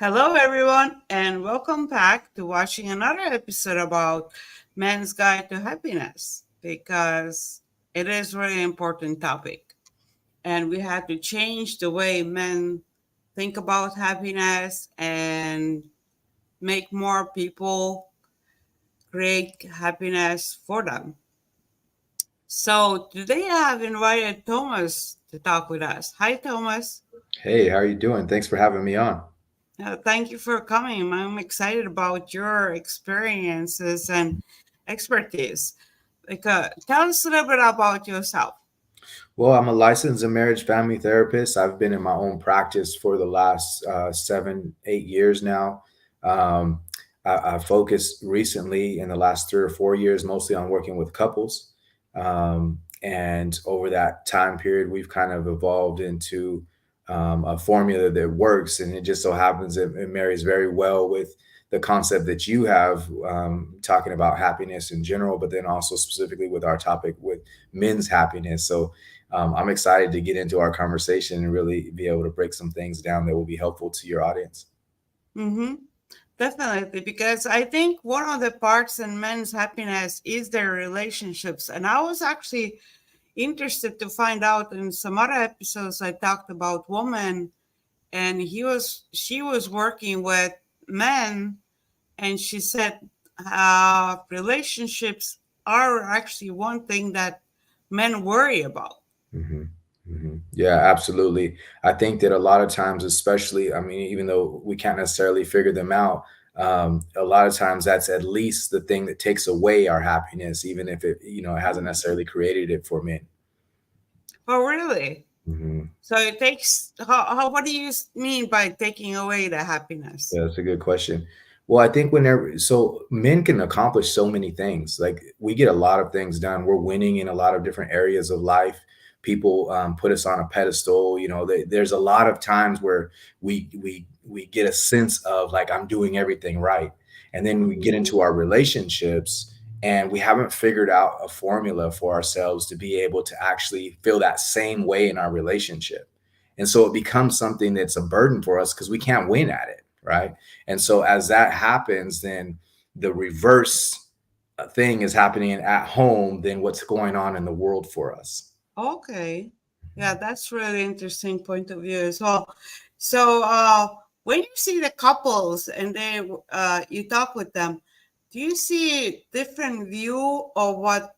Hello, everyone, and welcome back to watching another episode about Man's Guide to Happiness because it is a really important topic. And we have to change the way men think about happiness and make more people create happiness for them. So today I have invited Thomas to talk with us. Hi, Thomas. Hey, how are you doing? Thanks for having me on. Thank you for coming. I'm excited about your experiences and expertise. Tell us a little bit about yourself. Well, I'm a licensed and marriage family therapist. I've been in my own practice for the last 7, 8 years now. Um, I focused recently in the last 3 or 4 years mostly on working with couples. And over that time period, we've kind of evolved into a formula that works. And it just so happens that it marries very well with the concept that you have, talking about happiness in general, but then also specifically with our topic with men's happiness. So I'm excited to get into our conversation and really be able to break some things down that will be helpful to your audience. Mm-hmm. Definitely, because I think one of the parts in men's happiness is their relationships. And I was actually interested to find out in some other episodes I talked about women, and she was working with men, and she said relationships are actually one thing that men worry about. hmm Yeah, absolutely. I think that a lot of times, especially, I mean, even though we can't necessarily figure them out, a lot of times that's at least the thing that takes away our happiness, even if it hasn't necessarily created it for men. Oh, really? hmm So it takes what do you mean by taking away the happiness? Yeah, that's a good question. Well, I think whenever, so men can accomplish so many things. Like we get a lot of things done. We're winning in a lot of different areas of life. People put us on a pedestal. There's a lot of times where we get a sense of like I'm doing everything right, and then we get into our relationships and we haven't figured out a formula for ourselves to be able to actually feel that same way in our relationship. And so it becomes something that's a burden for us because we can't win at it, right? And so as that happens, then the reverse thing is happening at home than what's going on in the world for us. Okay. Yeah, that's really interesting point of view as well. So, when you see the couples and you talk with them, do you see different view of what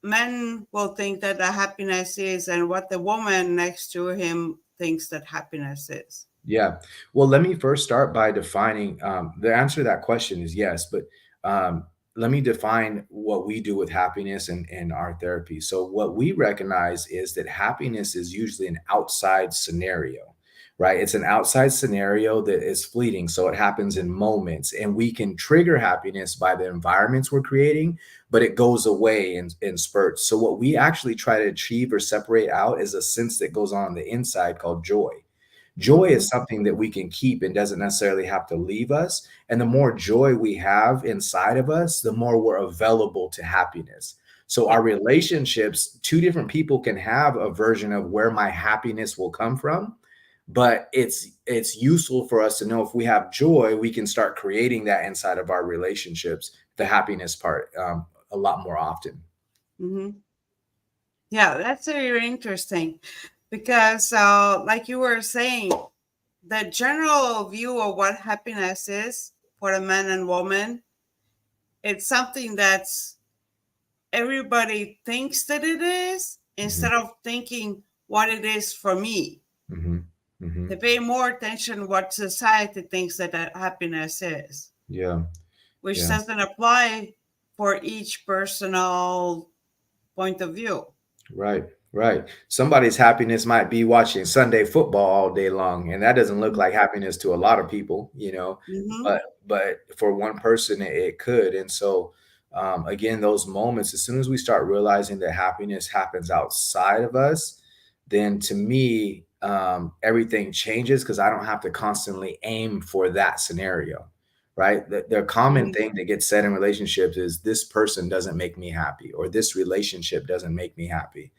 men will think that the happiness is and what the woman next to him thinks that happiness is? Yeah. Well, let me first start by defining, the answer to that question is yes, but um, let me define what we do with happiness and our therapy. So, what we recognize is that happiness is usually an outside scenario, right? It's an outside scenario that is fleeting. So, it happens in moments, and we can trigger happiness by the environments we're creating, but it goes away in spurts. So, what we actually try to achieve or separate out is a sense that goes on the inside called joy. Joy Mm-hmm. is something that we can keep and doesn't necessarily have to leave us. And the more joy we have inside of us, the more we're available to happiness. So, Yeah. our relationships, two different people can have a version of where my happiness will come from. But it's useful for us to know if we have joy, we can start creating that inside of our relationships, the happiness part, a lot more often. Mm-hmm. Yeah, that's very interesting because, like you were saying, the general view of what happiness is for a man and woman, it's something that's everybody thinks that it is hmm instead of thinking what it is for me. hmm hmm They pay more attention what society thinks that happiness is, Yeah. which Yeah. doesn't apply for each personal point of view. Right, right. Somebody's happiness might be watching Sunday football all day long, and that doesn't look like happiness to a lot of people. Mm-hmm. But for one person, it could. And so, again, those moments, as soon as we start realizing that happiness happens outside of us, then to me, everything changes because I don't have to constantly aim for that scenario. Right. The common thing that gets said in relationships is this person doesn't make me happy, or this relationship doesn't make me happy.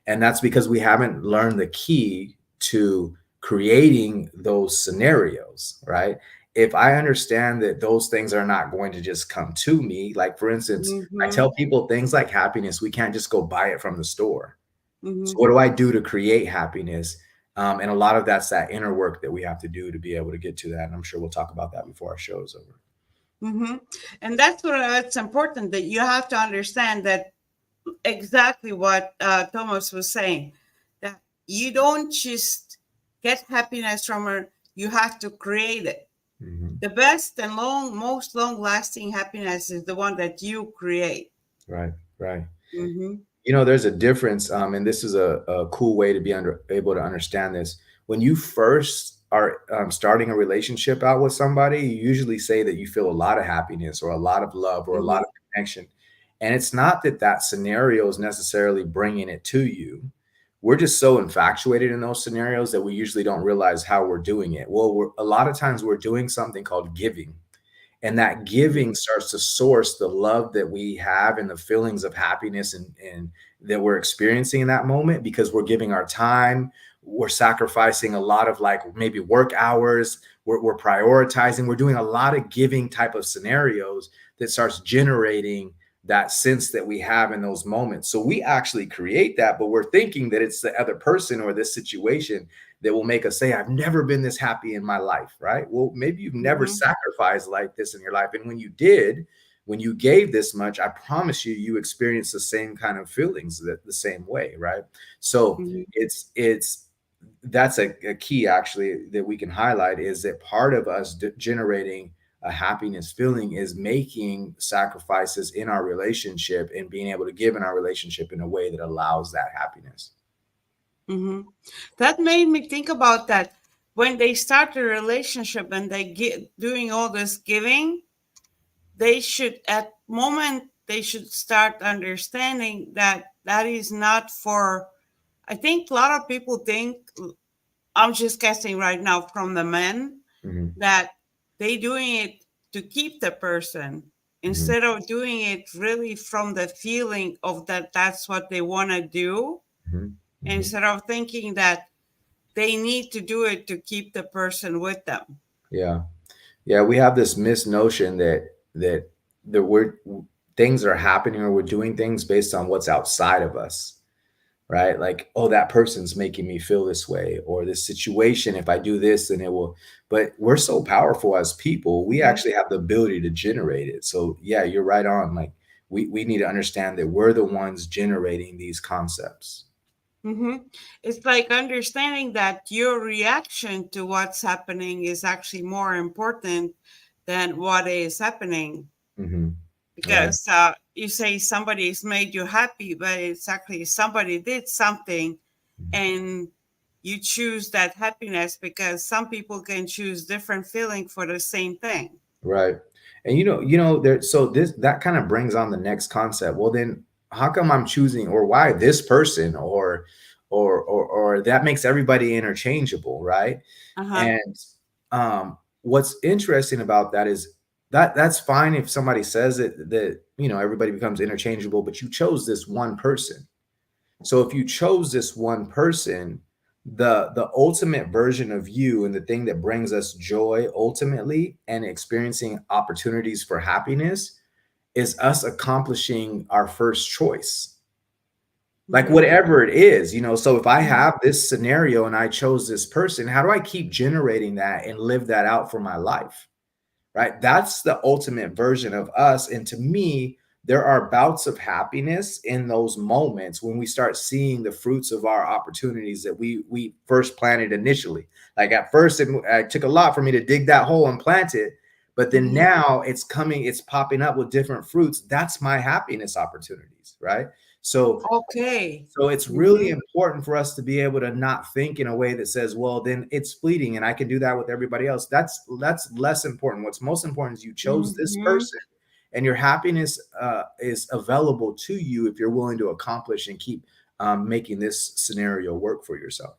And that's because we haven't learned the key to creating those scenarios, right? if I understand that those things are not going to just come to me, like for instance, I tell Mm-hmm. people things like happiness, we can't just go buy it from the store. So Mm-hmm. what do I do to create happiness? And a lot of that's that inner work that we have to do to be able to get to that. And I'm sure we'll talk about that before our show is over. Mm-hmm. And that's what it's important, that you have to understand that exactly what Thomas was saying, that you don't just get happiness from her, you have to create it. Hmm. The best and most long lasting happiness is the one that you create. Right, right. Mm-hmm. There's a difference, and this is a cool way to be able to understand this. When you first are starting a relationship out with somebody, you usually say that you feel a lot of happiness or a lot of love or a lot Mm-hmm. of connection. And it's not that that scenario is necessarily bringing it to you. We're just so infatuated in those scenarios that we usually don't realize how we're doing it. Well, a lot of times we're doing something called giving, and that giving starts to source the love that we have and the feelings of happiness and that we're experiencing in that moment, because we're giving our time, we're sacrificing a lot of like maybe work hours, we're prioritizing, we're doing a lot of giving type of scenarios that starts generating that sense that we have in those moments. So we actually create that, but we're thinking that it's the other person or this situation that will make us say, I've never been this happy in my life, right? Well, maybe you've never Mm-hmm. sacrificed like this in your life. And when you did, when you gave this much, I promise you, you experienced the same kind of feelings that the same way, right? So Mm-hmm. it's that's a key actually that we can highlight, is that part of us generating a happiness feeling is making sacrifices in our relationship and being able to give in our relationship in a way that allows that happiness. Mm-hmm. That made me think about that. When they start a relationship and they get doing all this giving, they should, at moment, they should start understanding that that is not for, I think a lot of people think, I'm just guessing right now from the men, Hmm. that they doing it to keep the person Hmm. instead of doing it really from the feeling of that that's what they want to do, Hmm. Hmm. instead of thinking that they need to do it to keep the person with them. Yeah. Yeah, we have this misnotion that we're things are happening or we're doing things based on what's outside of us, right? Like, oh, that person's making me feel this way, or this situation, if I do this, then it will. But we're so powerful as people, we Mhm. actually have the ability to generate it. So yeah, you're right on. Like we need to understand that we're the ones generating these concepts. Mm-hmm. It's like understanding that your reaction to what's happening is actually more important than what is happening. Hmm. Right. Because you say somebody's made you happy, but it's actually somebody did something, and you choose that happiness because some people can choose different feeling for the same thing. Right. And there, so this that kind of brings on the next concept. Well, then how come I'm choosing, or why this person, or that makes everybody interchangeable, right? Uh huh. And what's interesting about that is that's fine if somebody says that everybody becomes interchangeable, but you chose this one person. So if you chose this one person, the ultimate version of you and the thing that brings us joy ultimately and experiencing opportunities for happiness is us accomplishing our first choice. Like Mm-hmm. whatever it is, so if I Mm-hmm. have this scenario and I chose this person, how do I keep generating that and live that out for my life? Right? That's the ultimate version of us. And to me, there are bouts of happiness in those moments when we start seeing the fruits of our opportunities that we first planted initially. Like at first, it took a lot for me to dig that hole and plant it, but then Mm-hmm. now it's popping up with different fruits. That's my happiness opportunities, right? So Okay. so it's really Mm-hmm. important for us to be able to not think in a way that says, well, then it's fleeting and I can do that with everybody else. That's less important. What's most important is you chose this Mm-hmm. person, and your happiness is available to you if you're willing to accomplish and keep making this scenario work for yourself.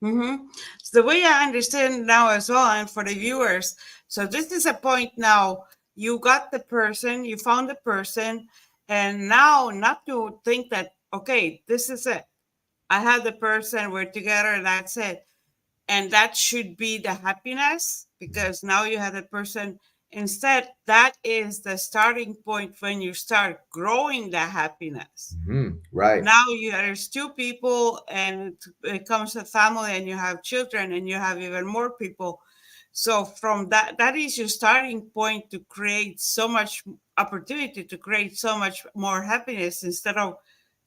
Mm-hmm. So the way I understand now as well, and for the viewers, so this is a point now. You got the person, you found the person, and now not to think that, okay, this is it. I have the person, we're together, that's it. And that should be the happiness, because now you have that person. Instead, that is the starting point when you start growing the happiness. Right. Now there's two people, and it becomes a family, and you have children, and you have even more people. So from that is your starting point to create so much opportunity, to create so much more happiness, instead of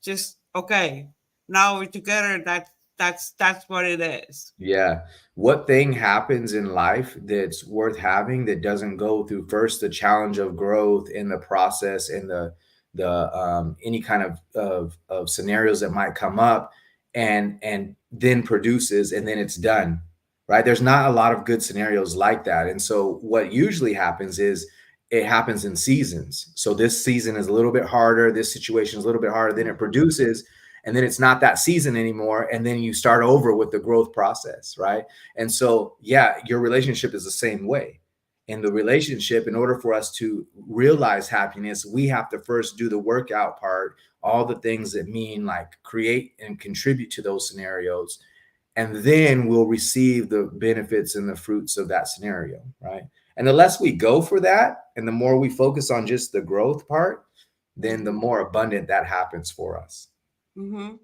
just, okay, now we're together, that's what it is. Yeah. What thing happens in life that's worth having that doesn't go through first the challenge of growth in the process and the any kind of scenarios that might come up and then produces and then it's done. Right? There's not a lot of good scenarios like that. And so what usually happens is it happens in seasons. So this season is a little bit harder, this situation is a little bit harder, then it Mhm. produces and then it's not that season anymore and then you start over with the growth process, right? And so yeah, your relationship is the same way. In the relationship, in order for us to realize happiness, we have to first do the workout part, all the things that mean like create and contribute to those scenarios, and then we'll receive the benefits and the fruits of that scenario, right? And the less we go for that and the more we focus on just the growth part, then the Mhm. more abundant that happens for us. Mhm.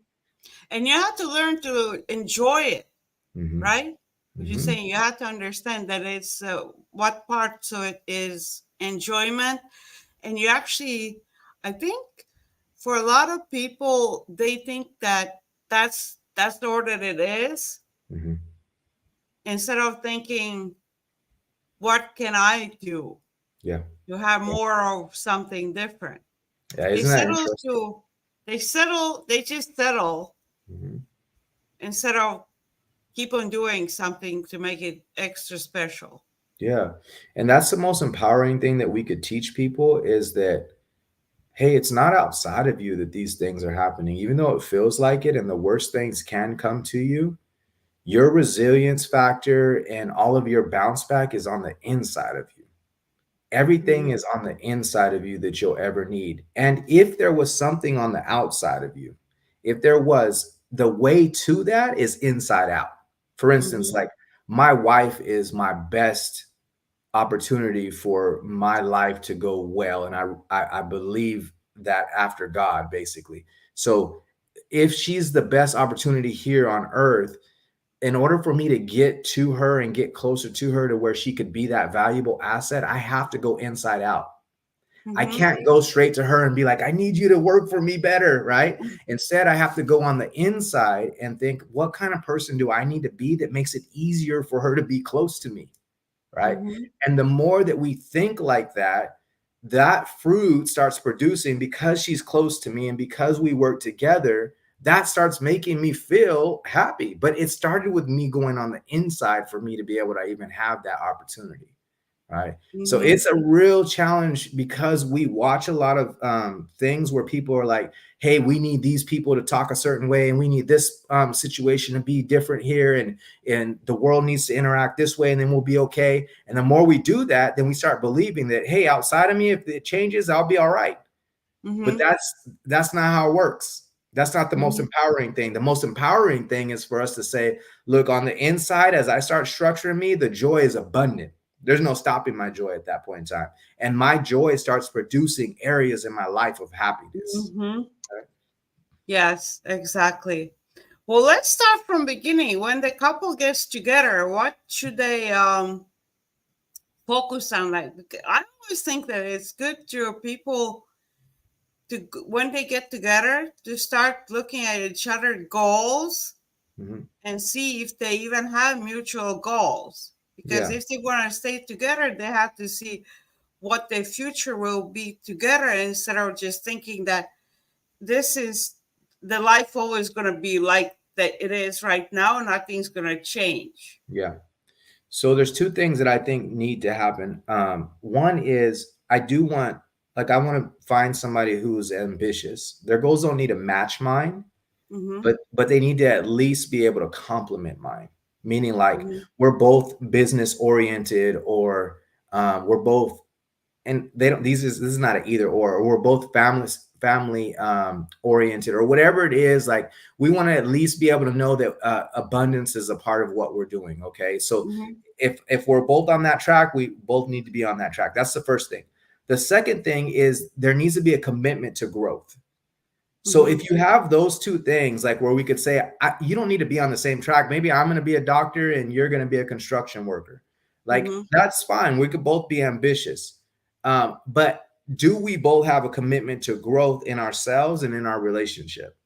And you have to learn to enjoy it, Mm-hmm. right? What you're Mm-hmm. saying, you have to understand that it's what part so it is enjoyment, and you actually, I think, for a lot of people, they think that that's the order it is, Mm-hmm. instead of thinking, what can I do Yeah. to have Yeah. more of something different? Yeah. They Isn't that settle interesting? to, they just settle, Mm-hmm. instead of keep on doing something to make it extra special. Yeah. And that's the most empowering thing that we could teach people is that, hey, it's not outside of you that these things are happening, even though it feels like it and the worst things can come to you. Your resilience factor and all of your bounce back is on the inside of you. Everything Mhm. is on the inside of you that you'll ever need. And if there was something on the outside of you, if there was, the way to that is inside out. For instance, Mhm. like my wife is my best opportunity for my life to go well. And I believe that after God, basically. So if she's the best opportunity here on earth, in order for me to get to her and get closer to her to where she could be that valuable asset, I have to go inside out. I Mhm. can't go straight to her and be like, I need you to work for me better, right? Instead, I have to go on the inside and think, what kind of person do I need to be that makes it easier for her to be close to me? Right? Mhm. And the more that we think like that, that fruit starts producing because she's close to me and because we work together. That starts making me feel happy. But it started with me going on the inside for me to be able to even have that opportunity. Right. So Mhm. it's a real challenge because we watch a lot of things where people are like, hey, we need these people to talk a certain way and we need this situation to be different here. And the world needs to interact this way and then we'll be okay. And the more we do that, then we start believing that, hey, outside of me, if it changes, I'll be all right. But Mhm. that's not how it works. That's not the most Mhm. empowering thing. The most empowering thing is for us to say, look, on the inside, as I start structuring me, the joy is abundant. There's no stopping my joy at that point in time. And my joy starts producing areas in my life of happiness. Mhm. Yes, exactly. Well, let's start from beginning. When the couple gets together, what should they focus on? Like, I always think that it's good to people to, when they get together, to start looking at each other goals Mhm. and see if they even have mutual goals. Because Yeah, if they want to stay together, they have to see what their future will be together, instead of just thinking that this is the life always going to be like that it is right now, nothing's going to change. yeah. So there's two things that I think need to happen. One is I do want, like, I want to find somebody who's ambitious. Their goals don't need to match mine, Mm-hmm. but they need to at least be able to complement mine. Meaning, like, Mm-hmm. we're both business oriented, or we're both, and they don't. This is not an either or. We're both family oriented or whatever it is. Like we want to at least be able to know that abundance is a part of what we're doing. Okay, so Mm-hmm. if we're both on that track, we both need to be on that track. That's the first thing. The second thing is there needs to be a commitment to growth. So Mm-hmm. if you have those two things, like where we could say, you don't need to be on the same track. Maybe I'm going to be a doctor and you're going to be a construction worker. Like Mm-hmm. that's fine. We could both be ambitious. But do we both have a commitment to growth in ourselves and in our relationship?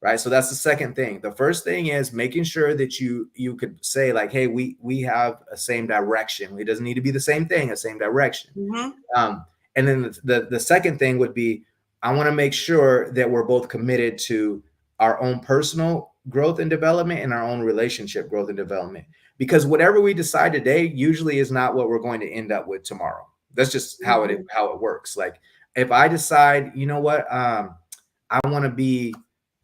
Right. So that's the second thing. The first thing is making sure that you could say like, hey, we have a same direction. It doesn't need to be the same thing, a same direction. Mm-hmm. Um, and then the second thing would be I want to make sure that we're both committed to our own personal growth and development and our own relationship growth and development. Because whatever we decide today usually is not what we're going to end up with tomorrow. That's just Mm-hmm. how it works. Like if I decide, you know what, I want to be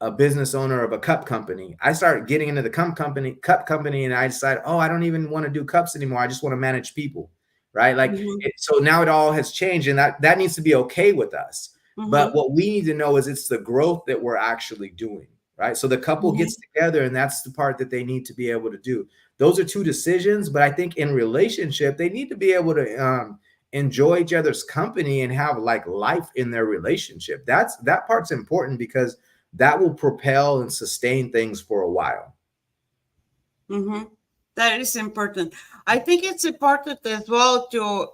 a business owner of a cup company. I start getting into the cup company, and I decide, oh, I don't even want to do cups anymore. I just want to manage people, right? Like, Mm-hmm. so now it all has changed, and that needs to be okay with us. But Mm-hmm. what we need to know is it's the growth that we're actually doing, right? So the couple gets Mm-hmm. together, and that's the part that they need to be able to do. Those are two decisions, but I think in relationship, they need to be able to enjoy each other's company and have like life in their relationship. That part's important because that will propel and sustain things for a while. Mm-hmm. That is important. I think it's important as well to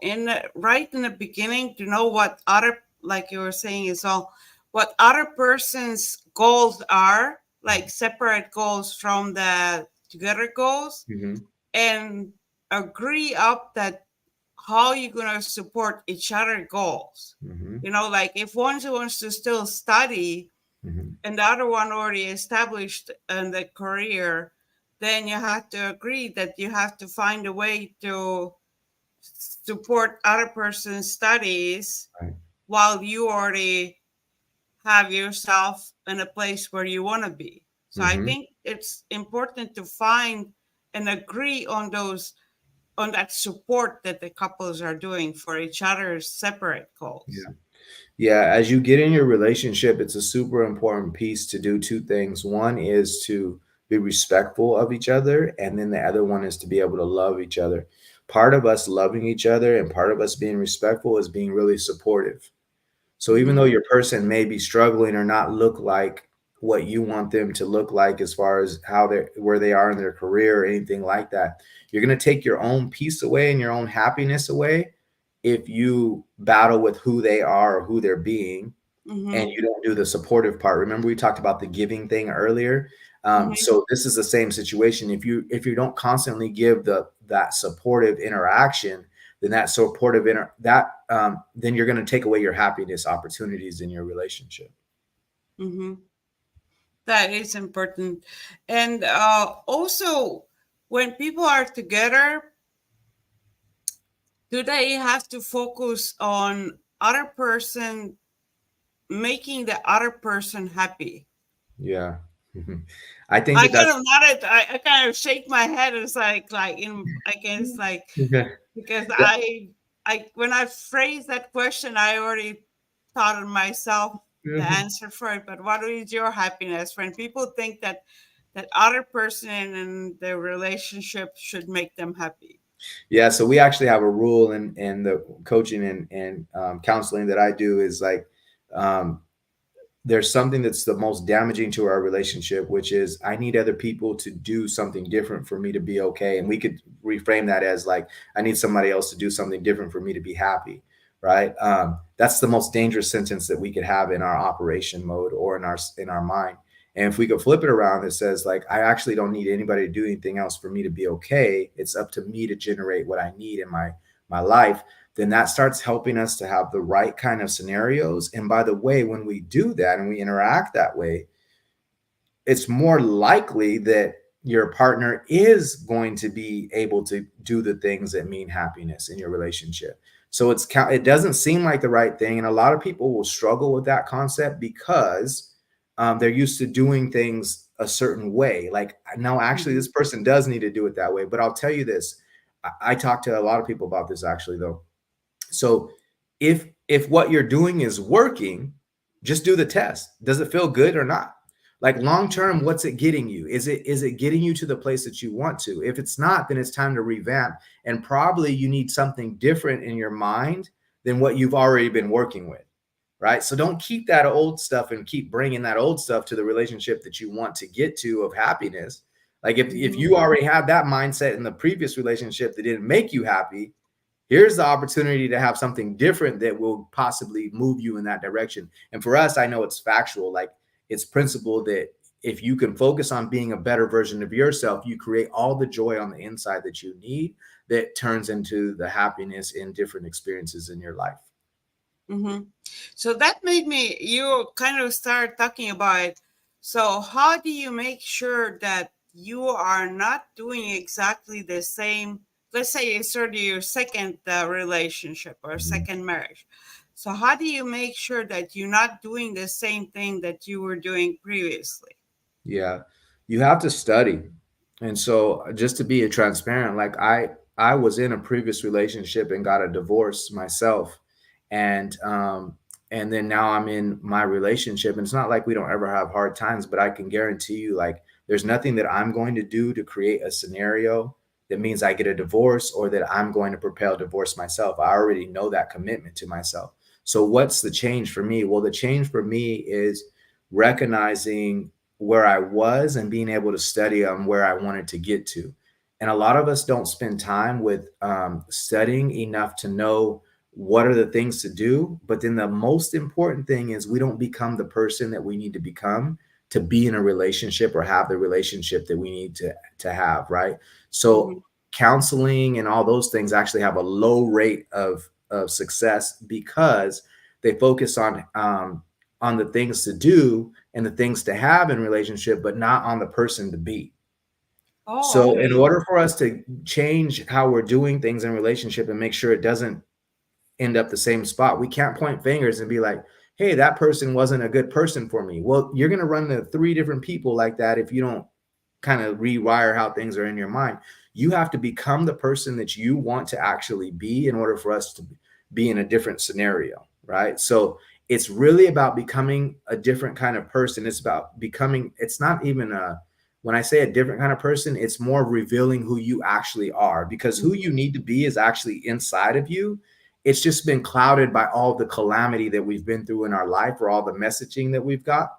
right in the beginning to know what other, like you were saying, is all what other person's goals are, like separate goals from the together goals, Mm-hmm. and agree up that how you're gonna support each other goals. Mm-hmm. Like if one wants to still study Mm-hmm. and the other one already established in the career, then you have to agree that you have to find a way to support other person's studies Right. while you already have yourself in a place where you want to be. So I Mm-hmm. think it's important to find and agree on those on that support that the couples are doing for each other's separate goals. Yeah. Yeah, as you get in your relationship, it's a super important piece to do two things. One is to be respectful of each other, and then the other one is to be able to love each other. Part of us loving each other and part of us being respectful is being really supportive. So even though Mm-hmm. your person may be struggling or not look like what you want them to look like as far as how they're where they are in their career or anything like that, you're going to take your own peace away and your own happiness away if you battle with who they are or who they're being and Mm-hmm. you don't do the supportive part. Remember we talked about the giving thing earlier. Mm-hmm. So this is the same situation. If you don't constantly give that supportive interaction, then that supportive then you're going to take away your happiness opportunities in your relationship. Mm-hmm. That is important. And also, when people are together, do they have to focus on other person, making the other person happy? Yeah. I think I that kind that's of nodded. I kind of shake my head. It's like I guess like okay. because Yeah. I when I phrased that question, I already thought of myself the answer for it. But what is your happiness when people think that that other person in the relationship should make them happy? Yeah, so we actually have a rule in the coaching and counseling that I do is like um, there's something that's the most damaging to our relationship, which is I need other people to do something different for me to be okay. And we could reframe that as like, I need somebody else to do something different for me to be happy. Right. That's the most dangerous sentence that we could have in our operation mode or in our mind. And if we could flip it around, it says like, I actually don't need anybody to do anything else for me to be okay. It's up to me to generate what I need in my life. Then that starts helping us to have the right kind of scenarios. And by the way, when we do that and we interact that way, it's more likely that your partner is going to be able to do the things that mean happiness in your relationship. So it doesn't seem like the right thing, and a lot of people will struggle with that concept because they're used to doing things a certain way. Like, no, actually, Mm-hmm. this person does need to do it that way. But I'll tell you this: I talk to a lot of people about this actually, though. So if what you're doing is working, Just do the test. Does it feel good or not? Like long term, what's it getting you? Is it getting you to the place that you want to? If it's not, then it's time to revamp. And probably you need something different in your mind than what you've already been working with, right? So don't keep that old stuff and keep bringing that old stuff to the relationship that you want to get to of happiness. Like if Mhm. you already had that mindset in the previous relationship that didn't make you happy, here's the opportunity to have something different that will possibly move you in that direction. And for us, I know it's factual, like it's principle that if you can focus on being a better version of yourself, you create all the joy on the inside that you need that turns into the happiness in different experiences in your life. Mm-hmm. So that made me, you kind of start talking about, so how do you make sure that you are not doing exactly the same? Let's say you started your second relationship or Mhm. second marriage. So how do you make sure that you're not doing the same thing that you were doing previously? Yeah, you have to study. And so just to be transparent, like I was in a previous relationship and got a divorce myself. And then now I'm in my relationship, and it's not like we don't ever have hard times, but I can guarantee you, like, there's nothing that I'm going to do to create a scenario that means I get a divorce or that I'm going to propel divorce myself. I already know that commitment to myself. So what's the change for me? Well, the change for me is recognizing where I was and being able to study on where I wanted to get to. And a lot of us don't spend time with studying enough to know what are the things to do. But then the most important thing is we don't become the person that we need to be in a relationship or have the relationship that we need to have, right? So Mm-hmm. counseling and all those things actually have a low rate of success because they focus on the things to do and the things to have in relationship, but not on the person to be. Oh, So in okay. order for us to change how we're doing things in relationship and make sure it doesn't end up the same spot, we can't point fingers and be like, hey, that person wasn't a good person for me. Well, you're going to run into three different people like that if you don't kind of rewire how things are in your mind. You have to become the person that you want to actually be in order for us to be in a different scenario, right? So it's really about becoming a different kind of person. It's about becoming, it's not even when I say a different kind of person, it's more revealing who you actually are, because who you Mm-hmm. need to be is actually inside of you. It's just been clouded by all the calamity that we've been through in our life or all the messaging that we've got.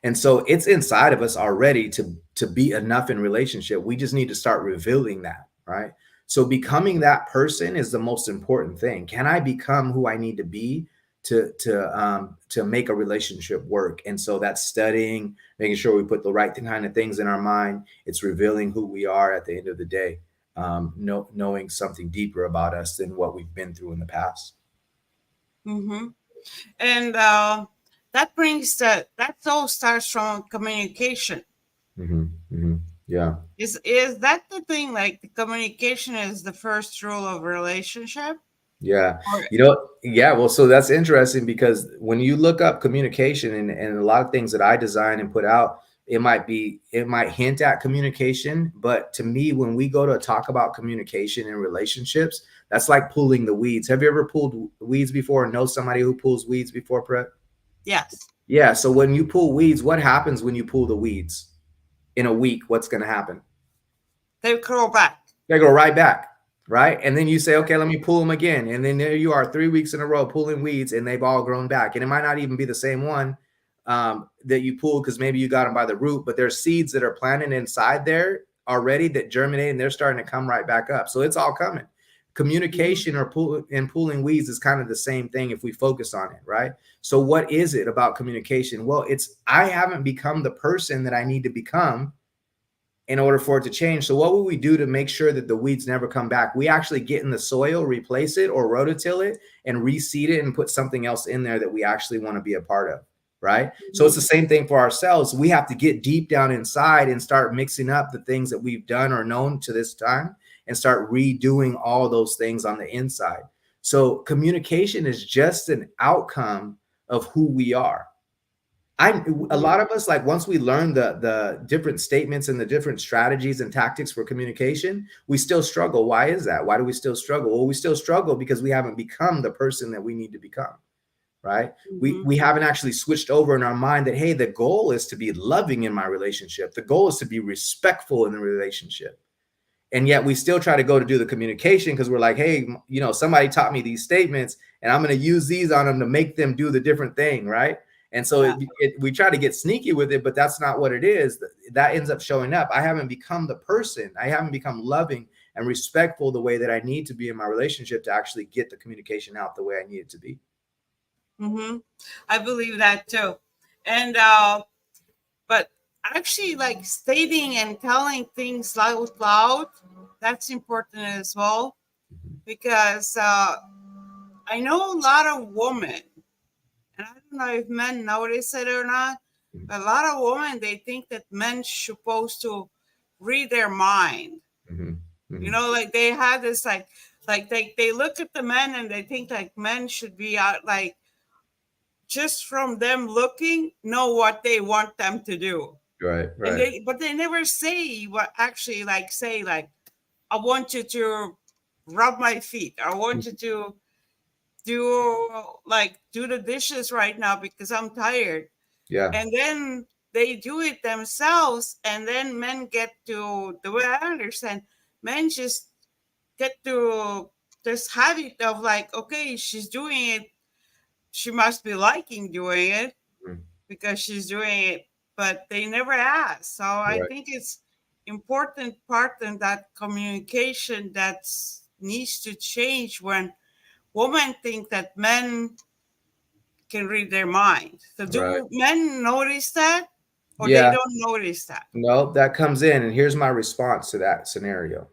And so it's inside of us already to be enough in relationship. We just need to start revealing that, right? So becoming that person is the most important thing. Can I become who I need to be to make a relationship work? And so that's studying, making sure we put the right kind of things in our mind. It's revealing who we are at the end of the day, knowing something deeper about us than what we've been through in the past. Mm-hmm. And that all starts from communication. Hmm. Hmm. Yeah. Is that the thing? Like the communication is the first rule of relationship? Yeah. Or Yeah. Well, so that's interesting because when you look up communication and a lot of things that I design and put out, it might hint at communication. But to me, when we go to talk about communication in relationships, that's like pulling the weeds. Have you ever pulled weeds before or know somebody who pulls weeds before, Brett? yes, Yeah. So when you pull weeds, what happens when you pull the weeds? In a week, what's going to happen? they curl back. They go right back, right? And then you say, okay, let me pull them again. And then there you are 3 weeks in a row pulling weeds and they've all grown back. And it might not even be the same one that you pulled because maybe you got them by the root, but there's seeds that are planted inside there already that germinate and they're starting to come right back up. So it's all coming. Mhm. Communication and pulling weeds is kind of the same thing if we focus on it, right? So what is it about communication? Well, it's I haven't become the person that I need to become in order for it to change. So what will we do to make sure that the weeds never come back? We actually get in the soil, replace it or rototill it and reseed it and put something else in there that we actually want to be a part of, right? So it's Mhm. the same thing for ourselves. We have to get deep down inside and start mixing up the things that we've done or known to this time and start redoing all those things on the inside. So communication is just an outcome of who we are. I a Mhm. lot of us, like, once we learn the different statements and the different strategies and tactics for communication, we still struggle. Why is that? Why do we still struggle? Well, we still struggle because we haven't become the person that we need to become, right? we Mm-hmm. we haven't actually switched over in our mind that, hey, the goal is to be loving in my relationship, the goal is to be respectful in the relationship. And yet we still try to go to do the communication because we're like, hey, somebody taught me these statements and I'm going to use these on them to make them do the different thing, right? And so Yeah. we try to get sneaky with it, but that's not what it is. That ends up showing up. I haven't become the person, I haven't become loving and respectful the way that I need to be in my relationship to actually get the communication out the way I need it to be. Mm-hmm. I believe that too. And but actually, like stating and telling things out loud, that's important as well. Because I know a lot of women, and I don't know if men notice it or not, but a lot of women, they think that men supposed to read their mind. Mm-hmm. You Mm-hmm. know, like they have this like they look at the men and they think like men should be out like just from them looking know what they want them to do. Right, And right. they never say what actually like say like I want you to rub my feet. I want you to do like do the dishes right now because I'm tired. Yeah. And then they do it themselves and then men get to the way I understand, men just get to this habit of like, okay, she's doing it, she must be liking doing it Mm. because she's doing it, but they never ask. So I Right, think it's important part in that communication that needs to change when women think that men can read their mind. So right. do men notice that or they Yeah. don't notice that? No, that comes in, and here's my response to that scenario.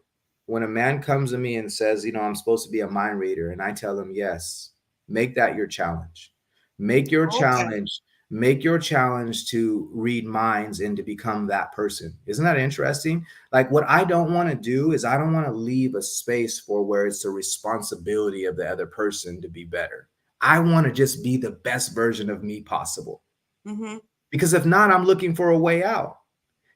When a man comes to me and says, I'm supposed to be a mind reader, and I tell him, yes, make that your challenge. Make your Okay. challenge, make your challenge to read minds and to become that person. Isn't that interesting? Like, what I don't want to do is I don't want to leave a space for where it's the responsibility of the other person to be better. I want to just be the best version of me possible. Mm-hmm. Because if not, I'm looking for a way out.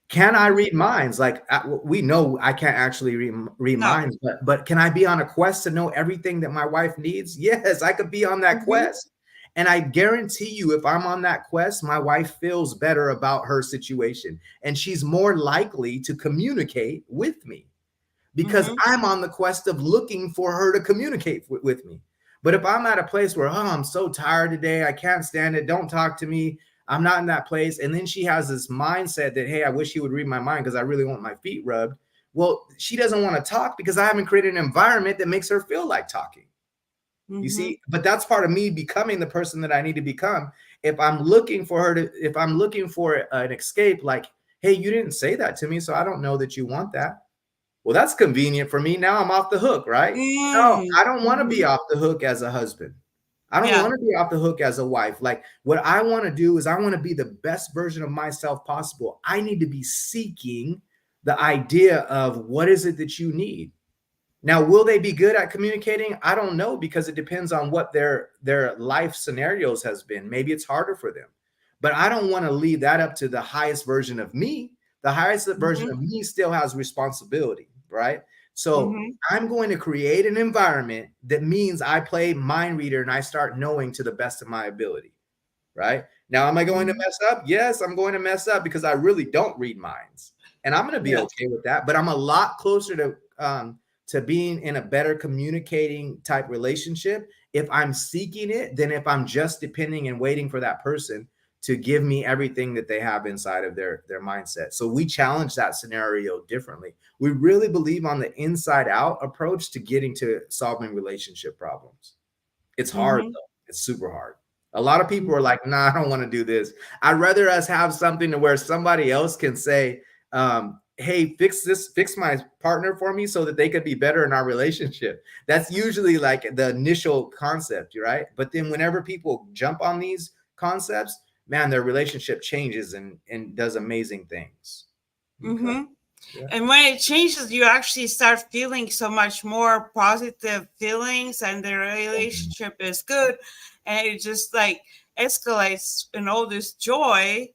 Can I Mm-hmm. read minds? Like, we know I can't actually read No. minds, but can I be on a quest to know everything that my wife needs? Yes, I could be on that Mm-hmm. quest. And I guarantee you, if I'm on that quest, my wife feels better about her situation and she's more likely to communicate with me because Mm-hmm. I'm on the quest of looking for her to communicate with me. But if I'm at a place where, I'm so tired today, I can't stand it, don't talk to me, I'm not in that place. And then she has this mindset that, hey, I wish he would read my mind because I really want my feet rubbed. Well, she doesn't want to talk because I haven't created an environment that makes her feel like talking. You Mm-hmm. see, but that's part of me becoming the person that I need to become. If I'm looking for an escape, like, hey, you didn't say that to me, so I don't know that you want that. Well, that's convenient for me. Now I'm off the hook, right? No, Mm. I don't want to be Mm-hmm. off the hook as a husband. I don't Yeah. want to be off the hook as a wife. Like, what I want to do is I want to be the best version of myself possible. I need to be seeking the idea of what is it that you need. Now, will they be good at communicating? I don't know because it depends on what their life scenarios has been. Maybe it's harder for them. But I don't want to leave that up to the highest version of me. The highest version Mm-hmm. of me still has responsibility, right? So Mm-hmm. I'm going to create an environment that means I play mind reader and I start knowing to the best of my ability, right? Now, am I going to Mm-hmm. mess up? Yes, I'm going to mess up because I really don't read minds, and I'm going to be Yeah. okay with that. But I'm a lot closer to being in a better communicating type relationship if I'm seeking it than if I'm just depending and waiting for that person to give me everything that they have inside of their mindset. So we challenge that scenario differently. We really believe on the inside out approach to getting to solving relationship problems. It's hard Mm-hmm. though. It's super hard. A lot of people are Mm-hmm. like, nah, I don't want to do this. I'd rather us have something to where somebody else can say, hey, fix my partner for me so that they could be better in our relationship. That's usually like the initial concept, right? But then whenever people jump on these concepts, man, their relationship changes and does amazing things. Okay. Mm-hmm. Yeah. And when it changes, you actually start feeling so much more positive feelings, and the relationship is good, and it just like escalates in all this joy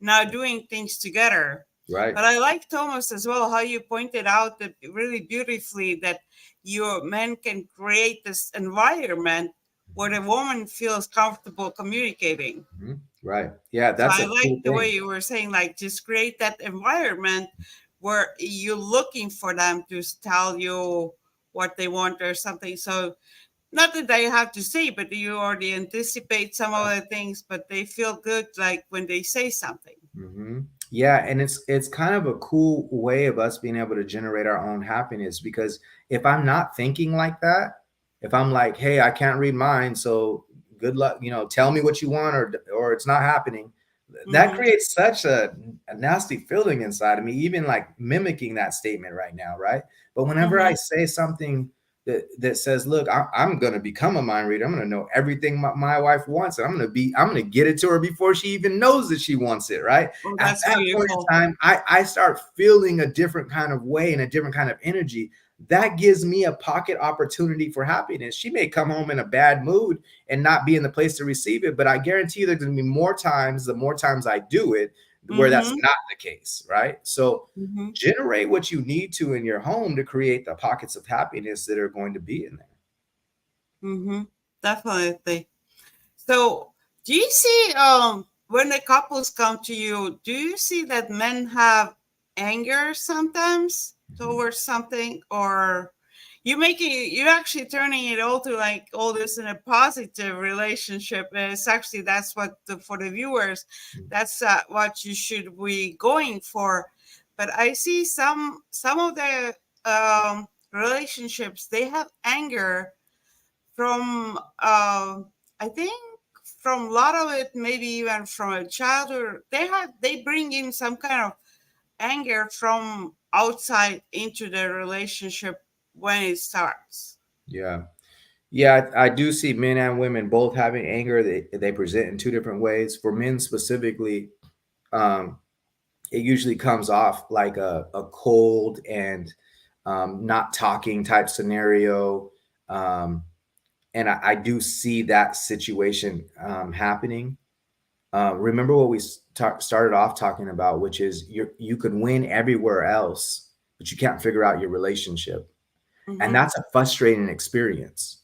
now doing things together. Right. But I like Thomas as well, how you pointed out that really beautifully that your men can create this environment where the woman feels comfortable communicating. Mhm. Right. Yeah, So that's I a like cool the way thing. you were saying, like, just create that environment where you're looking for them to tell you what they want or something. So not that they have to say, but you already anticipate some of the things, but they feel good like when they say something. Hmm. Yeah, and it's kind of a cool way of us being able to generate our own happiness because if I'm not thinking like that, if I'm like, hey, I can't read minds, so good luck, tell me what you want or it's not happening. That Mm-hmm. creates such a nasty feeling inside of me, even like mimicking that statement right now, right? But whenever I Mm-hmm. say something that says, look, I'm going to become a mind reader. I'm going to know everything my wife wants. And I'm going to get it to her before she even knows that she wants it. Right. Oh, At that's that point beautiful. in time, I start feeling a different kind of way and a different kind of energy. That gives me a pocket opportunity for happiness. She may come home in a bad mood and not be in the place to receive it, but I guarantee you there's going to be more times, the more times I do it, where that's Mm-hmm. not the case. Right. So Mm-hmm. generate what you need to in your home to create the pockets of happiness that are going to be in there. Mm-hmm. Definitely. So, do you see when the couples come to you, do you see that men have anger sometimes Mhm. towards something, or you actually turning it all to like all this in a positive relationship? And it's actually that's what for the viewers, that's what you should be going for. But I see some of the relationships they have anger from I think from a lot of it, maybe even from a childhood, they bring in some kind of anger from outside into the relationship when it starts. Yeah. Yeah, I do see men and women both having anger. They present in two different ways. For men specifically, um, it usually comes off like a cold and not talking type scenario. Um, and I do see that situation happening. Remember what we started off talking about, which is you can win everywhere else, but you can't figure out your relationship. And Mm-hmm. that's a frustrating experience,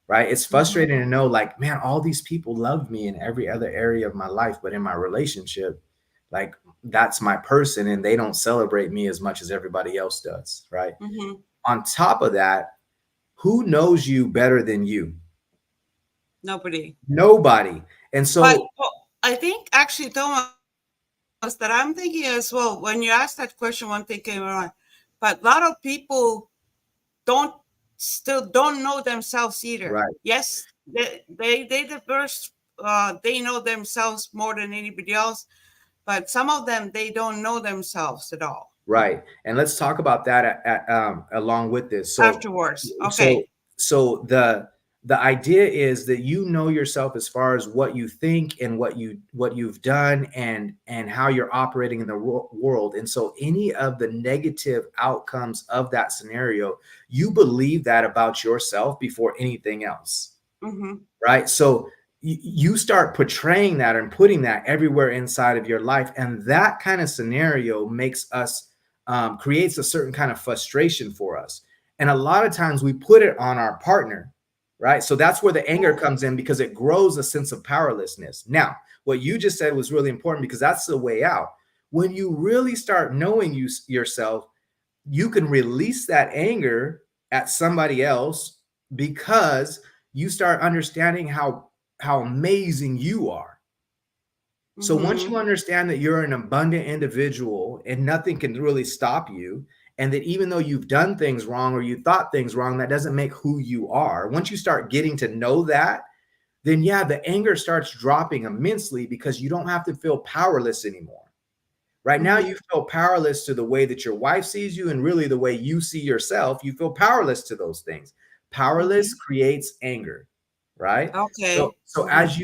right? It's Mm-hmm. frustrating to know, like, man, all these people love me in every other area of my life, but in my relationship, like, that's my person and they don't celebrate me as much as everybody else does, right? Mm-hmm. On top of that, who knows you better than you? Nobody. Nobody. And But so, well, I think actually, Thomas, that I'm thinking as well. When you asked that question, one thing came to mind. But a lot of people don't still don't know themselves either. right. Yes, they the first they know themselves more than anybody else, but some of them they don't know themselves at all. Right. And let's talk about that along with this. Afterwards, So, okay. so the idea is that you know yourself as far as what you think and what you've done and how you're operating in the world. And so, any of the negative outcomes of that scenario, you believe that about yourself before anything else, Mm-hmm. right? So you start portraying that and putting that everywhere inside of your life, and that kind of scenario makes us creates a certain kind of frustration for us, and a lot of times we put it on our partner, right? So that's where the anger Oh. comes in because it grows a sense of powerlessness. Now, what you just said was really important because that's the way out. When you really start knowing yourself, you can release that anger at somebody else because you start understanding how amazing you are. So once Mm-hmm. you understand that you're an abundant individual and nothing can really stop you, and that even though you've done things wrong or you thought things wrong, that doesn't make who you are. Once you start getting to know that, then yeah, the anger starts dropping immensely because you don't have to feel powerless anymore. Right now, Mm-hmm. you feel powerless to the way that your wife sees you and really the way you see yourself. You feel powerless to those things. Powerless Mm-hmm. creates anger, right? So, Okay. so Mm-hmm.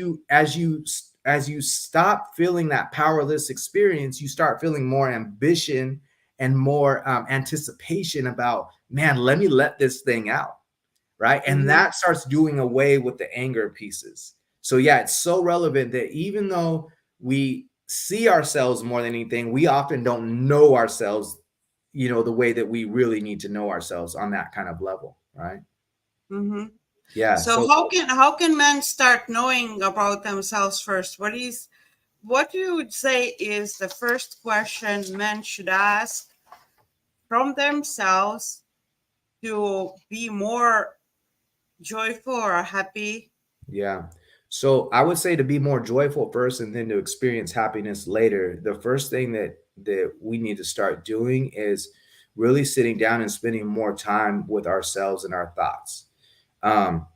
as you stop feeling that powerless experience, you start feeling more ambition and more anticipation about, man, let me let this thing out, right? And Mm-hmm. that starts doing away with the anger pieces. So yeah, it's so relevant that even though we see ourselves more than anything, we often don't know ourselves, the way that we really need to know ourselves on that kind of level, right? Mm-hmm. Yeah. So So how can men start knowing about themselves first? What you would say is the first question men should ask from themselves to be more joyful or happy? yeah. So I would say to be more joyful first and then to experience happiness later. The first thing that we need to start doing is really sitting down and spending more time with ourselves and our thoughts. Um,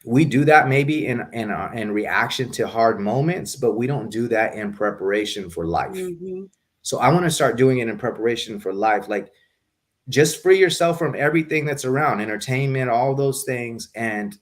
we do that maybe in reaction to hard moments, but we don't do that in preparation for life. Mm-hmm. So I want to start doing it in preparation for life. Like just free yourself from everything that's around entertainment, all those things, and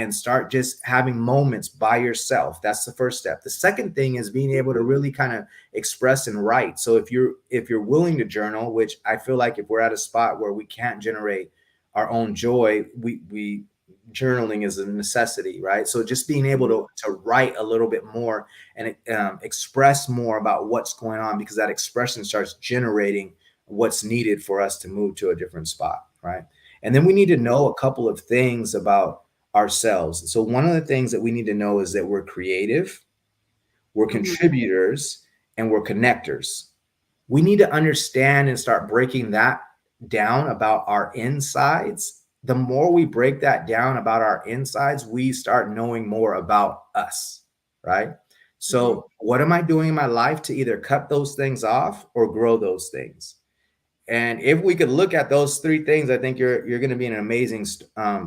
start just having moments by yourself. That's the first step. The second thing is being able to really kind of express and write. So if you're willing to journal, which I feel like if we're at a spot where we can't generate our own joy, we journaling is a necessity, right? So just being able Mm-hmm. to write a little bit more and express more about what's going on, because that expression starts generating what's needed for us to move to a different spot, right? And then we need to know a couple of things about ourselves. So one of the things that we need to know is that we're creative, we're Mm-hmm. contributors, and we're connectors. We need to understand and start breaking that down about our insides. The more we break that down about our insides, we start knowing more about us, right? Mm-hmm. So, what am I doing in my life to either cut those things off or grow those things? And if we could look at those three things, I think you're going to be in an amazing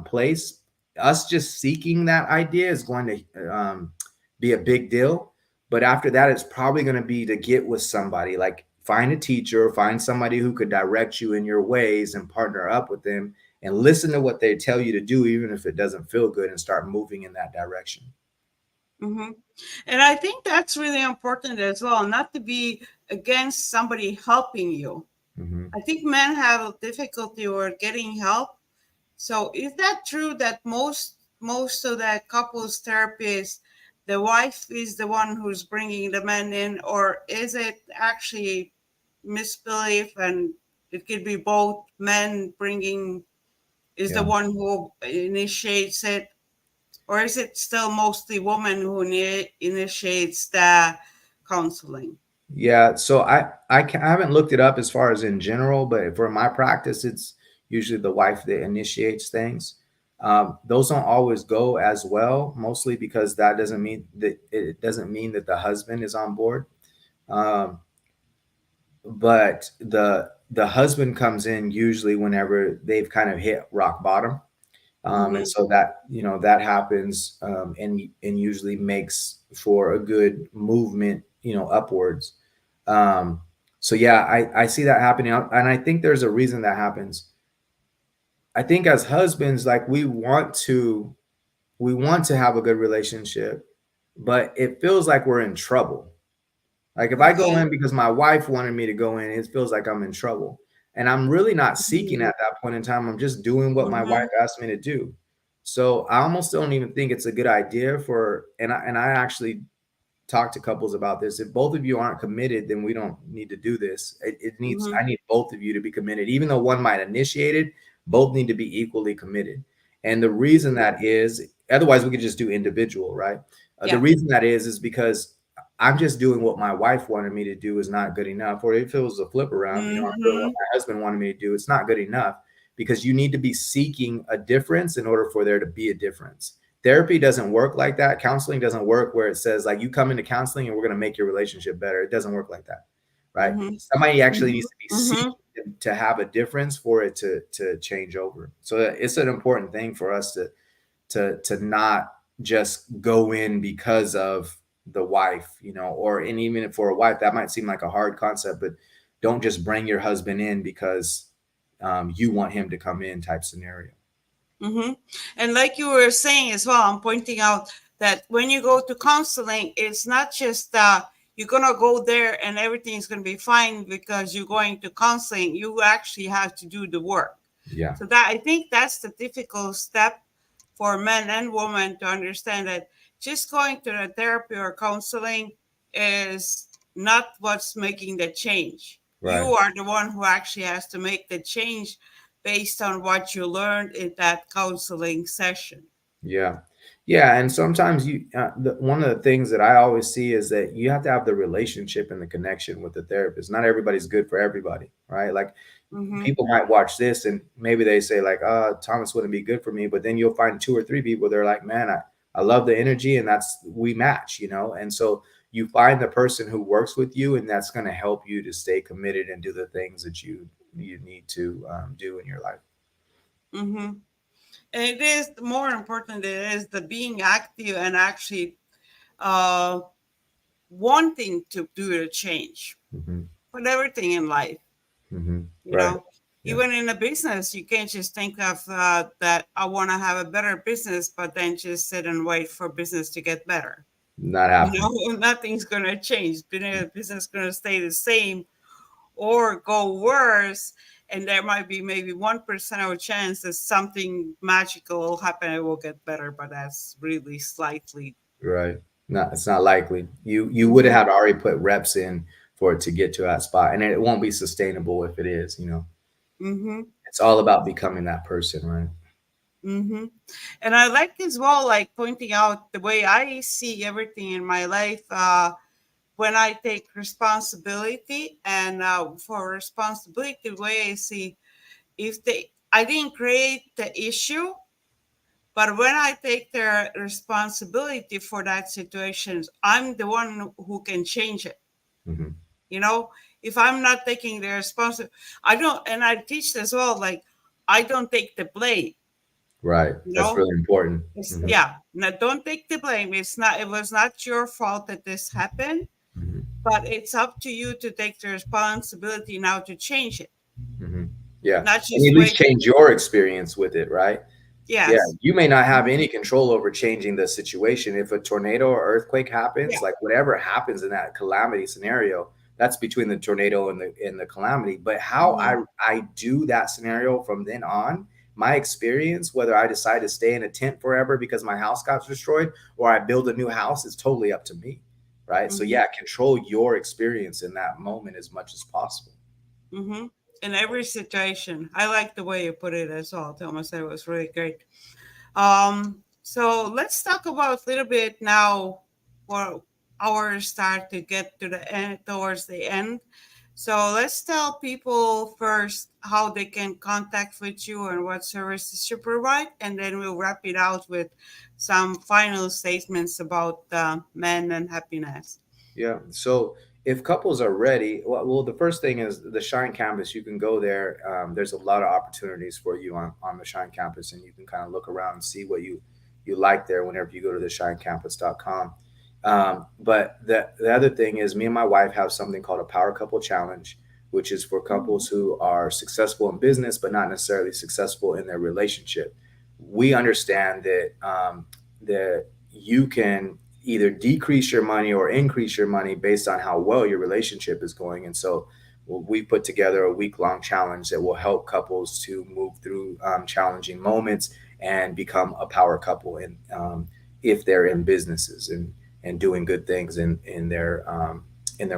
place. Us just seeking that idea is going to be a big deal. But after that, it's probably going to be to get with somebody, like find a teacher, find somebody who could direct you in your ways and partner up with them and listen to what they tell you to do, even if it doesn't feel good, and start moving in that direction. Mm-hmm. And I think that's really important as well, not to be against somebody helping you. Mm-hmm. I think men have a difficulty with getting help. So is that true that most of the couples therapists, the wife is the one who's bringing the man in, or is it actually misbelief and it could be both men bringing is the Yeah. one who initiates it, or is it still mostly woman who initiates the counseling? Yeah, so I haven't looked it up as far as in general, but for my practice, it's usually the wife that initiates things. Those don't always go as well, mostly because that doesn't mean that it doesn't mean that the husband is on board. Um, but the husband comes in usually whenever they've kind of hit rock bottom, and Mm-hmm. so that that happens, and usually makes for a good movement, upwards. um, so yeah, I see that happening, and I think there's a reason that happens. I think as husbands, like we want to have a good relationship, but it feels like we're in trouble. Like if I go Okay. in because my wife wanted me to go in, it feels like I'm in trouble. And I'm really not seeking Mm-hmm. at that point in time. I'm just doing what my wife Mm-hmm. asked me to do. So I almost don't even think it's a good idea for, and I actually talk to couples about this. If both of you aren't committed, then we don't need to do this. Mm-hmm. I need both of you to be committed. Even though one might initiate it, both need to be equally committed. And the reason Mm-hmm. that is, otherwise we could just do individual, right? The Yeah. reason that is because I'm just doing what my wife wanted me to do is not good enough. Or if it was a flip around, I'm doing what Mm-hmm. my husband wanted me to do, it's not good enough, because you need to be seeking a difference in order for there to be a difference. Therapy doesn't work like that. Counseling doesn't work where it says like you come into counseling and we're going to make your relationship better. It doesn't work like that, right? Mm-hmm. Somebody actually Mm-hmm. needs to be Mm-hmm. seeking to have a difference for it to change over. So it's an important thing for us to not just go in because of the wife, or and even for a wife that might seem like a hard concept, but don't just bring your husband in because you want him to come in type scenario. Mm-hmm. And like you were saying as well, I'm pointing out that when you go to counseling, it's not just you're gonna go there and everything's gonna be fine because you're going to counseling. You actually have to do the work. Yeah. So that I think that's the difficult step for men and women to understand that just going to the therapy or counseling is not what's making the change. You Right. are the one who actually has to make the change based on what you learned in that counseling session. Yeah. Yeah, and sometimes one of the things that I always see is that you have to have the relationship and the connection with the therapist. Not everybody's good for everybody, right? Like Mm-hmm. people might watch this and maybe they say like, Thomas wouldn't be good for me, but then you'll find two or three people they're like, man, I love the energy and that's we match, you know? And so you find the person who works with you and that's going to help you to stay committed and do the things that you need to do in your life. Mm-hmm. And it is more important. It is the being active and actually uh, wanting to do a change Hmm. for everything in life. Hmm. You Right. know, Yeah. even in a business, you can't just think of that I want to have a better business, but then just sit and wait for business to get better. Not You happening. know, nothing's gonna change. Business gonna stay the same or go worse, and there might be maybe 1% of a chance that something magical will happen. It will get better, but that's really slightly. Right. Not it's not likely. You would Hmm. have already put reps in for it to get to that spot, and it won't be sustainable if it is. You know, Hmm. it's all about becoming that person, right? Hmm. And I like as well, like pointing out the way I see everything in my life. When I take responsibility, and for responsibility, the way I see, if I didn't create the issue, but when I take the responsibility for that situation, I'm the one who can change it. Hmm. You know, if I'm not taking the responsibility, I don't, and I teach as well, like, I don't take the blame, Right. you That's know? really important. Hmm. Yeah, no, don't take the blame. It was not your fault that this happened, Hmm. but it's up to you to take the responsibility now to change it, Hmm. Yeah, not and just at least wait. change your experience with it, right? Yeah, Yes. you may not have Mhm. any control over changing the situation. If a tornado or earthquake Yeah. happens, like whatever happens in that calamity scenario, that's between the tornado and the calamity. But how Hmm. I do that scenario from then on, my experience, whether I decide to stay in a tent forever because my house got destroyed or I build a new house, is totally up to me, right? So Hmm. yeah, control your experience in that moment as much as possible. Hmm. In every situation. I like the way you put it as well, Thomas. That was really great. So let's talk about a little bit now for our start to get to the end towards the end. So let's tell people first how they can contact with you and what services you provide, and then we'll wrap it out with some final statements about men and happiness. Yeah. So if couples are ready, well, the first thing is the Shine Campus. You can go there. There's a lot of opportunities for you on the Shine Campus, and you can kind of look around and see what you like there whenever you go to the shinecampus.com. But the other thing is, me and my wife have something called a Power Couple Challenge, which is for couples who are successful in business but not necessarily successful in their relationship. We understand that you can either decrease your money or increase your money based on how well your relationship is going. And so we put together a week-long challenge that will help couples to move through challenging moments and become a power couple. And if they're in businesses and doing good things in their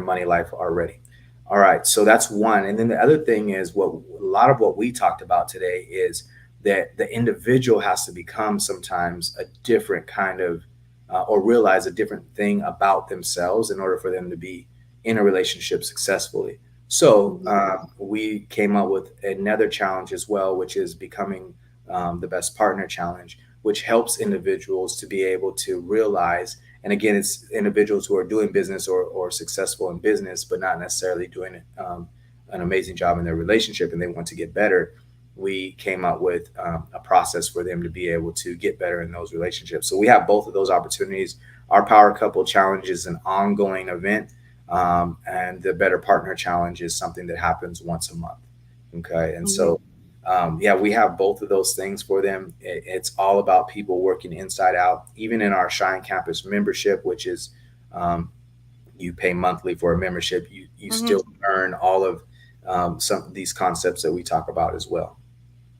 money life already. All right, so that's one. And then the other thing is what a lot of what we talked about today is that the individual has to become sometimes a different kind of or realize a different thing about themselves in order for them to be in a relationship successfully. So Mhm. we came up with another challenge as well, which is becoming the best partner challenge, which helps individuals to be able to realize. And again, it's individuals who are doing business or successful in business, but not necessarily doing an amazing job in their relationship, and they want to get better. We came up with a process for them to be able to get better in those relationships. So we have both of those opportunities. Our Power Couple Challenge is an ongoing event, and the Better Partner Challenge is something that happens once a month. Okay, and Mhm. so yeah, we have both of those things for them. It's all about people working inside out. Even in our Shine Campus membership, which is um, you pay monthly for a membership, you Mhm. still earn all of some of these concepts that we talk about as well.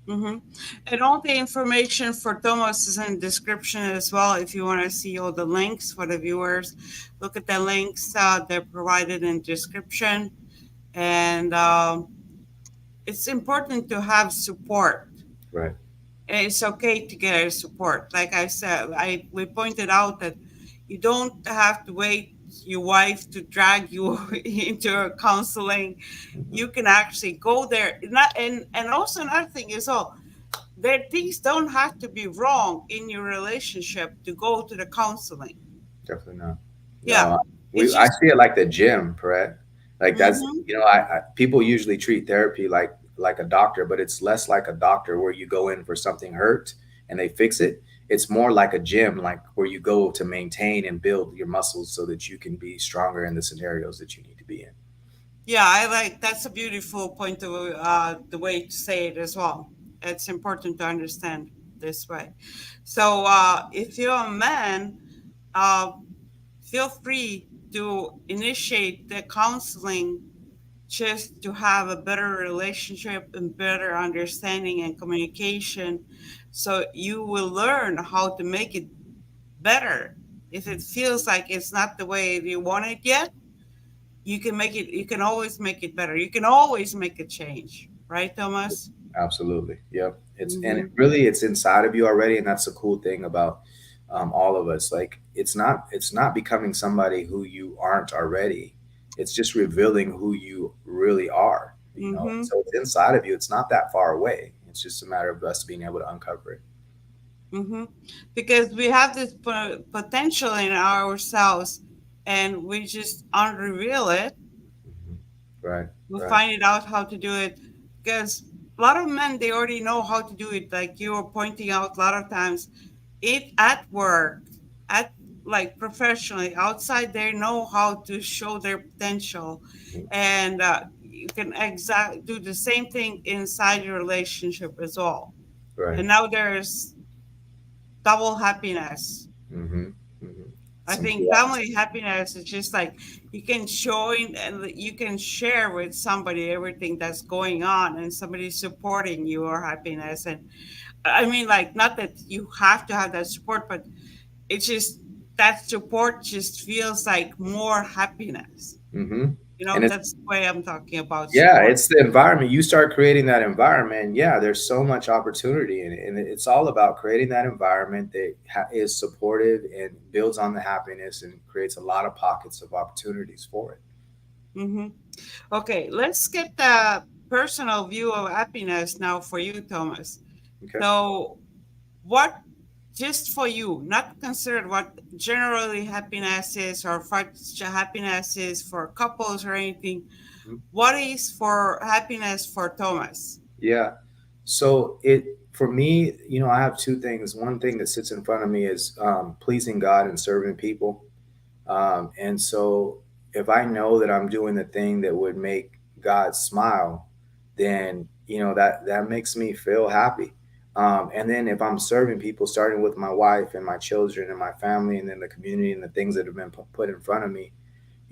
Mhm. And all the information for Thomas is in description as well. If you want to see all the links for the viewers, look at the links. They're provided in description. And it's important to have support. Right. And it's okay to get support. Like I said, I we pointed out that you don't have to wait your wife to drag you into a counseling. You Hmm. can actually go there. Not, and also another thing is, oh, there things don't have to be wrong in your relationship to go to the counseling. Definitely not. Yeah, No, it's I just. see it like the gym, correct? Like that's, Mm-hmm. people usually treat therapy like a doctor, but it's less like a doctor where you go in for something hurt and they fix it. It's more like a gym, like where you go to maintain and build your muscles so that you can be stronger in the scenarios that you need to be in. Yeah, I like that's a beautiful point of the way to say it as well. It's important to understand this way. So, if you're a man, uh, feel free to initiate the counseling just to have a better relationship and better understanding and communication. So you will learn how to make it better. If it feels like it's not the way you want it yet, you can make it, you can always make it better. You can always make a change, right, Thomas? Absolutely. Yep. Mm-hmm. It's inside of you already, and that's the cool thing about all of us. Like it's not becoming somebody who you aren't already. It's just revealing who you really are. Mm-hmm. So it's inside of you. It's not that far away. It's just a matter of us being able to uncover it. Mm-hmm. Because we have this potential in ourselves and we just unreveal it. Mhm. Right. We Right. find it out how to do it because a lot of men, they already know how to do it, like you were pointing out a lot of times. It at work, at like professionally outside, they know how to show their potential. Mhm. And you can do the same thing inside your relationship as well. Right. And now there's double happiness. Mm-hmm. Mm-hmm. I Some think cool. family happiness is just like you can join and you can share with somebody everything that's going on and somebody supporting your happiness. And I mean, like, not that you have to have that support, but it's just that support just feels like more happiness. Mm-hmm. You know, And it's that's the way I'm talking about Yeah, support. it's the environment. You start creating that environment. Yeah, there's so much opportunity in it. And it's all about creating that environment that is supportive and builds on the happiness and creates a lot of pockets of opportunities for it. Hmm. Okay, let's get the personal view of happiness now for you, Thomas. Okay. So, what just for you, not considered what generally happiness is or what happiness is for couples or anything. Mhm. What is for happiness for Thomas? Yeah. So for me, I have two things. One thing that sits in front of me is pleasing God and serving people. And so if I know that I'm doing the thing that would make God smile, then that makes me feel happy. And then if I'm serving people, starting with my wife and my children and my family, and then the community and the things that have been put in front of me,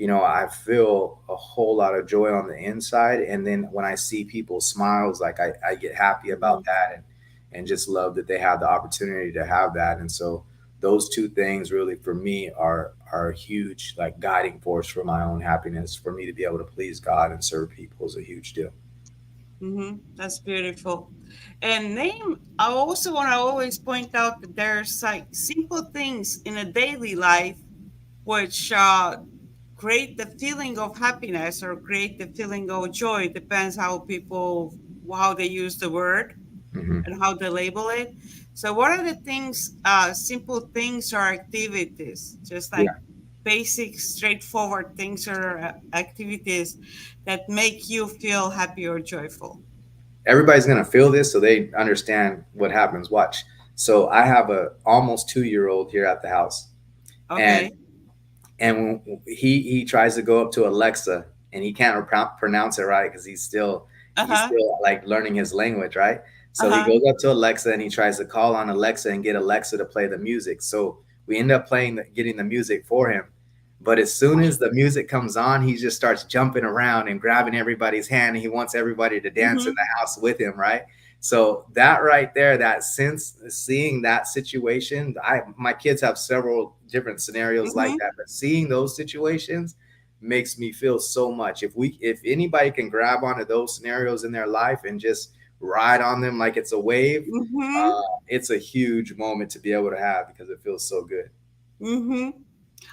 I feel a whole lot of joy on the inside. And then when I see people's smiles, like I get happy Mm-hmm. about that and just love that they have the opportunity to have that. And so those two things really for me are a huge like guiding force for my own happiness. For me to be able to please God and serve people is a huge deal. Mm-hmm. That's beautiful. And name, I also want to always point out that there's like simple things in a daily life which create the feeling of happiness or create the feeling of joy. Depends how people, how they use the word Hmm. and how they label it. So, what are the things, simple things or activities, just like Yeah. basic, straightforward things or activities that make you feel happy or joyful? Everybody's gonna feel this so they understand what happens. Watch. So I have a almost 2-year old here at the house, and Okay. when he tries to go up to Alexa and he can't pronounce it right because Uh he's huh. still like learning his language, right? Uh So he huh. goes up to Alexa and he tries to call on Alexa and get Alexa to play the music. So we end up getting the music for him. But as soon as the music comes on, he just starts jumping around and grabbing everybody's hand, and he wants everybody to dance in Mm-hmm. the house with him, right? So that right there, that sense, seeing that situation, my kids have several different scenarios like Mm-hmm. that, but seeing those situations makes me feel so much. If anybody can grab onto those scenarios in their life and just ride on them like it's a wave, Mm-hmm. it's a huge moment to be able to have because it feels so good. Mm-hmm.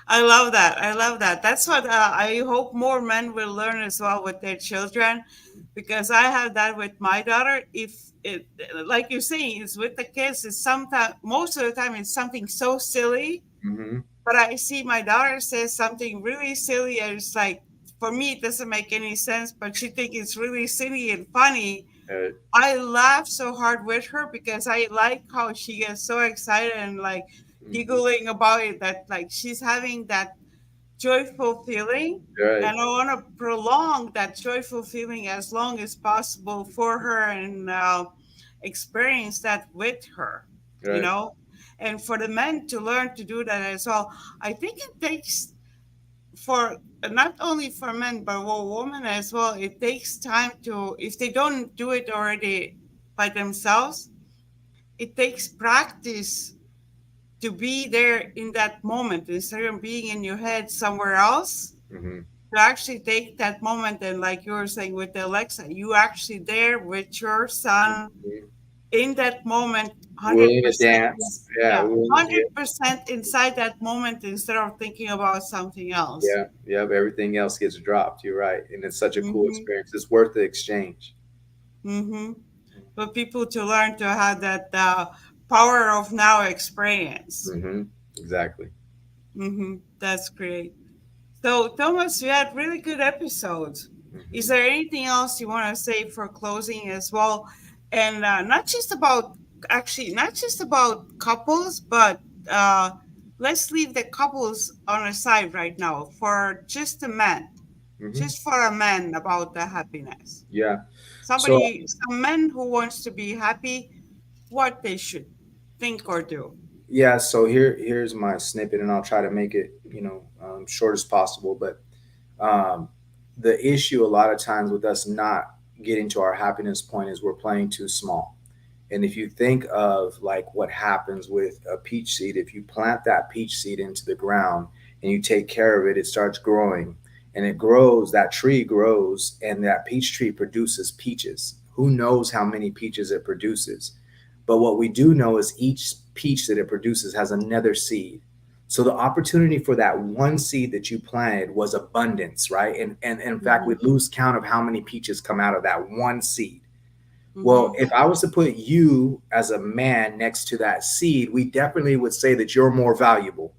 I love that. I love that. That's what I hope more men will learn as well with their children, because I have that with my daughter. If it, like you're saying, it's with the kids, it's sometimes, most of the time, it's something so silly. Mm-hmm. But I see my daughter says something really silly, and it's like, for me, it doesn't make any sense, but she thinks it's really silly and funny. Uh, I laugh so hard with her because I like how she gets so excited and like mhm. giggling about it, that like she's having that joyful feeling. Right, And I want to prolong that joyful feeling as long as possible for her, and experience that with her, you right. know? And for the men to learn to do that as well. I think it takes, for not only for men but for women as well, it takes time to, if they don't do it already by themselves, it takes practice to be there in that moment instead of being in your head somewhere else, Mm-hmm. to actually take that moment, and like you were saying with the Alexa, you actually there with your son in that moment, Willing to 100%. dance. Yeah, Yeah, willing, yeah, 100% inside that moment instead of thinking about something else. yeah, yeah. Everything else gets dropped. You're right, and it's such a cool Mm-hmm. experience. It's worth the exchange. Mm-hmm. For people to learn to have that power of now experience. Mm-hmm. Exactly. Mm-hmm. That's great. So, Thomas, we had really good episodes. Is Mm-hmm. there anything else you want to say for closing as well? And not just about, actually, not just about couples, but uh, let's leave the couples on a side right now for just a man, Mm-hmm. just for a man about the happiness. Yeah. So Somebody, some men who wants to be happy, what they should think or do. yeah, so here's my snippet, and I'll try to make it short as possible. But um, the issue a lot of times with us not getting to our happiness point is we're playing too small. And if you think of like what happens with a peach seed, if you plant that peach seed into the ground and you take care of it, it starts growing and it grows, that tree grows, and that peach tree produces peaches. Who knows how many peaches it produces? But what we do know is each peach that it produces has another seed. So the opportunity for that one seed that you planted was abundance, right? And in fact, we Mm-hmm. lose count of how many peaches come out of that one seed. Well, Mm-hmm. if I was to put you as a man next to that seed, we definitely would say that you're more valuable.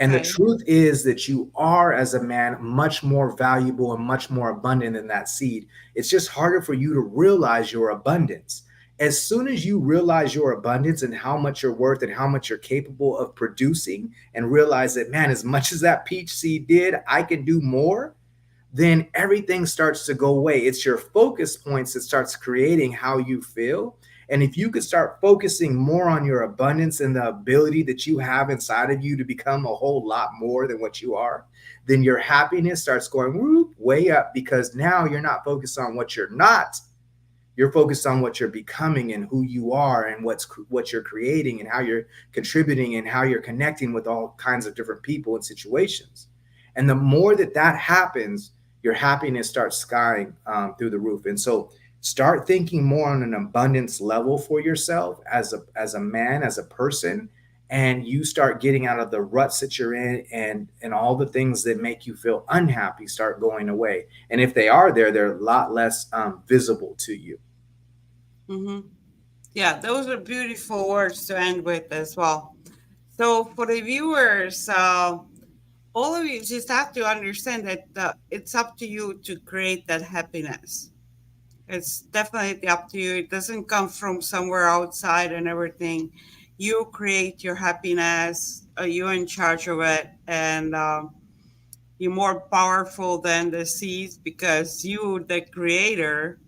And the Okay. truth is that you are, as a man, much more valuable and much more abundant than that seed. It's just harder for you to realize your abundance. As soon as you realize your abundance and how much you're worth and how much you're capable of producing, and realize that, man, as much as that peach seed did, I can do more, then everything starts to go away. It's your focus points that starts creating how you feel. And if you could start focusing more on your abundance and the ability that you have inside of you to become a whole lot more than what you are, then your happiness starts going whoop, way up, because now you're not focused on what you're not. You're focused on what you're becoming and who you are and what you're creating and how you're contributing and how you're connecting with all kinds of different people and situations. And the more that that happens, your happiness starts skying through the roof. And so start thinking more on an abundance level for yourself as a man, as a person, and you start getting out of the ruts that you're in, and all the things that make you feel unhappy start going away. And if they are there, they're a lot less visible to you. Mm-hmm. Yeah, those are beautiful words to end with as well. So, for the viewers, all of you just have to understand that it's up to you to create that happiness. It's definitely up to you. It doesn't come from somewhere outside and everything. You create your happiness, you're in charge of it, and you're more powerful than the seeds because you, the creator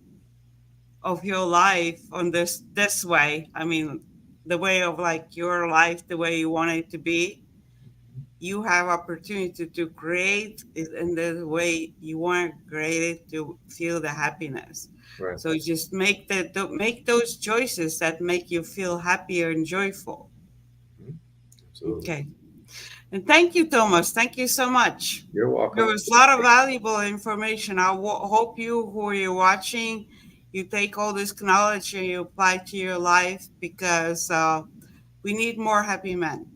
of your life on this way. I mean, the way of like your life, the way you want it to be. You have opportunity to create it in the way you want to create it to feel the happiness. Right. So just make those choices that make you feel happier and joyful. Mhm. Absolutely. Okay. And thank you, Thomas. Thank you so much. You're There welcome. was a lot of valuable information. I hope you, who are watching, you take all this knowledge and you apply to your life because we need more happy men.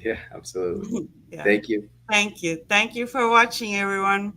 Yeah, absolutely. Yeah. Thank you. Thank you. Thank you for watching, everyone.